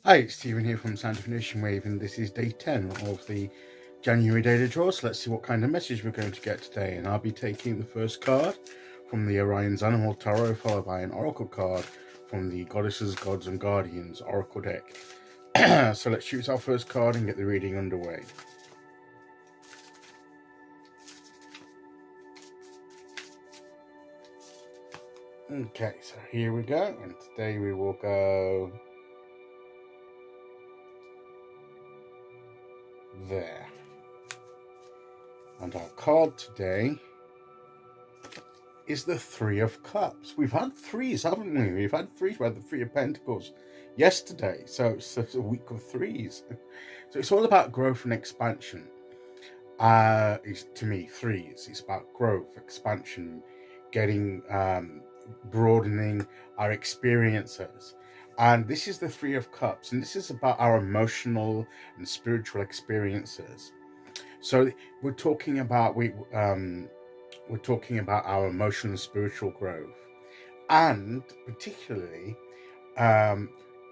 Hi, it's Stephen here from Sound Definition Wave, and this is day 10 of the January daily draw. So let's see what kind of message we're going to get today. And I'll be taking the first card from the Oriens Animal Tarot, followed by an oracle card from the Goddesses, Gods and Guardians Oracle deck. So let's choose our first card and get the reading underway. Okay, so here we go, and today we will go there. And our card today is the Three of Cups. We've had threes, haven't we? We've had threes. We had the Three of Pentacles yesterday, so it's a week of threes. So it's all about growth and expansion. It's, to me, threes. It's about growth, expansion, getting, broadening our experiences. And this is the Three of Cups, and this is about our emotional and spiritual experiences. So we're talking about our emotional and spiritual growth, and particularly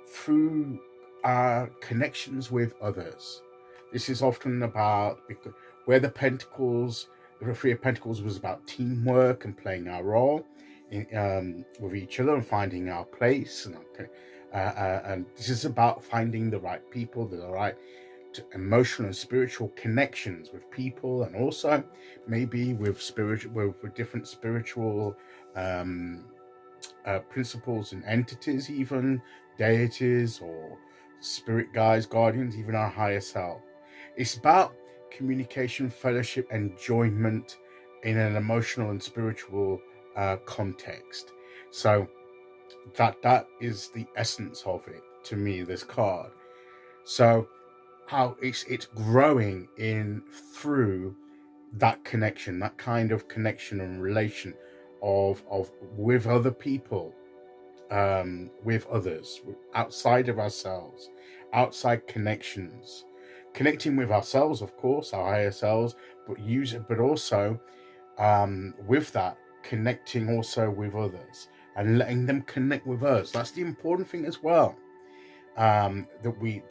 through our connections with others. This is often about, where the Three of Pentacles was about teamwork and playing our role with each other and finding our place, and this is about finding the right people, the right emotional and spiritual connections with people, and also maybe with different spiritual principles and entities, even deities or spirit guides, guardians, even our higher self. It's about communication, fellowship, enjoyment in an emotional and spiritual context. So that is the essence of it to me, this card. So how it's growing in through that connection, that kind of connection and relation of with other people, with others, outside of ourselves, outside connections, connecting with ourselves, of course, our higher selves, but also with that, connecting also with others and letting them connect with us. That's the important thing as well. That we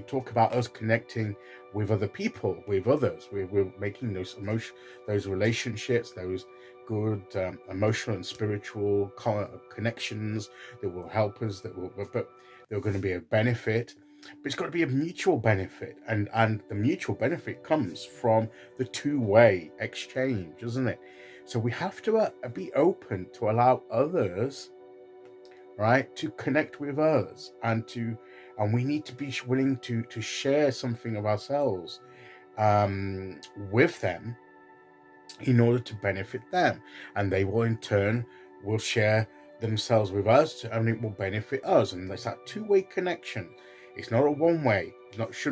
talk about us connecting with other people, with others. We're making those those relationships, those good emotional and spiritual connections that will help us, but they're going to be a benefit. But it's got to be a mutual benefit, and the mutual benefit comes from the two-way exchange, doesn't it? So we have to be open to allow others, right, to connect with us, and we need to be willing to share something of ourselves with them in order to benefit them, and they will in turn will share themselves with us, and it will benefit us. And there's that two-way connection. It's not a one-way,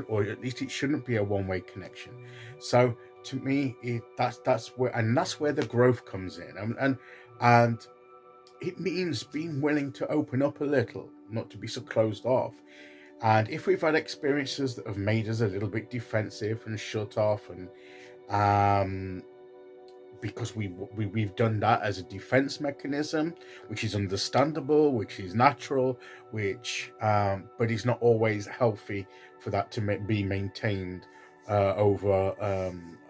or at least it shouldn't be a one-way connection. So to me, that's where the growth comes in, and it means being willing to open up a little, not to be so closed off. And if we've had experiences that have made us a little bit defensive and shut off, and because we've done that as a defense mechanism, which is understandable, which is natural, but it's not always healthy for that to be maintained over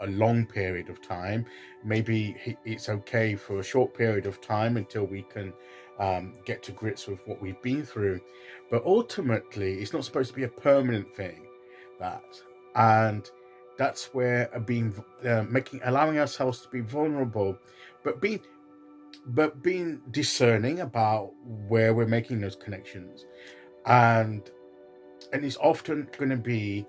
a long period of time. Maybe it's okay for a short period of time until we can get to grips with what we've been through, but ultimately it's not supposed to be a permanent thing. And that's where allowing ourselves to be vulnerable, but being discerning about where we're making those connections, and it's often going to be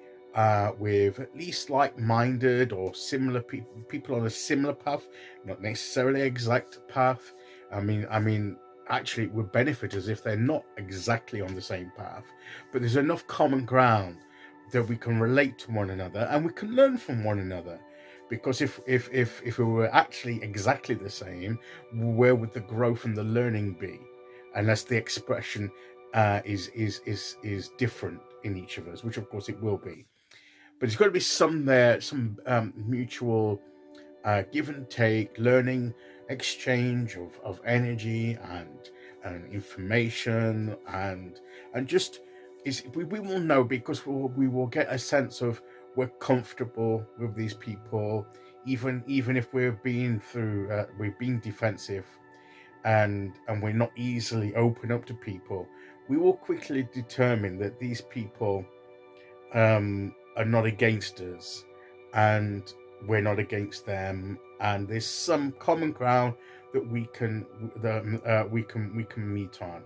with at least like-minded or similar people on a similar path, not necessarily exact path. I mean, actually, it would benefit us if they're not exactly on the same path, but there's enough common ground that we can relate to one another and we can learn from one another. Because if we were actually exactly the same, where would the growth and the learning be? Unless the expression is different in each of us, which of course it will be. But there's got to be some mutual give and take, learning, exchange of energy and information, and just is we will know, because we will get a sense of we're comfortable with these people, even if we've been defensive, and we're not easily open up to people. We will quickly determine that these people are not against us, and we're not against them, and there's some common ground that we can meet on.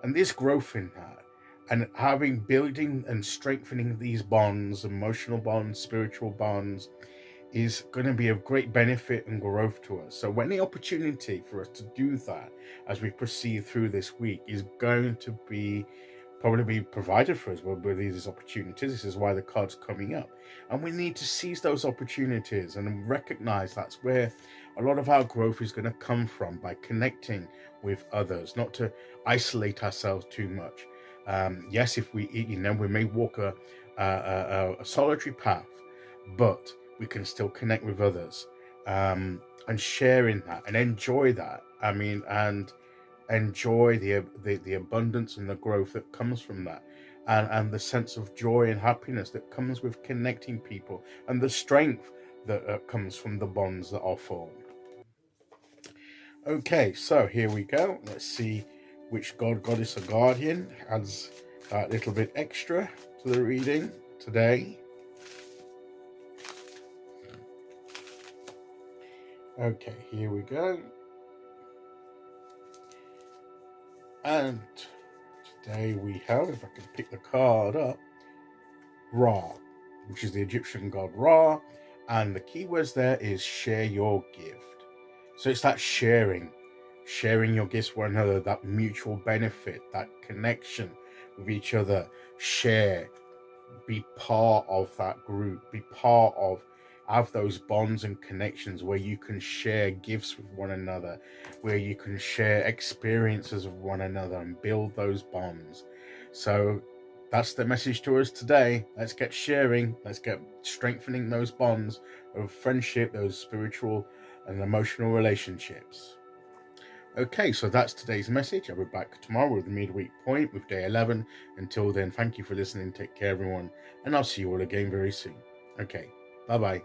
And this growth in that, and having building and strengthening these bonds, emotional bonds, spiritual bonds, is going to be of great benefit and growth to us. So when the opportunity for us to do that as we proceed through this week is going to be probably be provided for us with these opportunities. This is why the card's coming up, and we need to seize those opportunities and recognize that's where a lot of our growth is going to come from, by connecting with others, not to isolate ourselves too much. Yes, if we we may walk a solitary path, but we can still connect with others, and share in that and enjoy that. I mean, and enjoy the abundance and the growth that comes from that, and the sense of joy and happiness that comes with connecting people, and the strength that comes from the bonds that are formed. Okay, so here we go. Let's see which god, goddess, or guardian adds that little bit extra to the reading today. Okay, here we go. And today we have, if I can pick the card up, Ra, which is the Egyptian god Ra, and the keywords there is share your gift. So it's that sharing your gifts with one another, that mutual benefit, that connection with each other. Share, be part of that group, be part of, have those bonds and connections where you can share gifts with one another, where you can share experiences with one another and build those bonds. So that's the message to us today. Let's get sharing, let's get strengthening those bonds of friendship, those spiritual and emotional relationships. Okay, so that's today's message. I'll be back tomorrow with the midweek point with day 11. Until then, thank you for listening. Take care, everyone, and I'll see you all again very soon. Okay, bye-bye.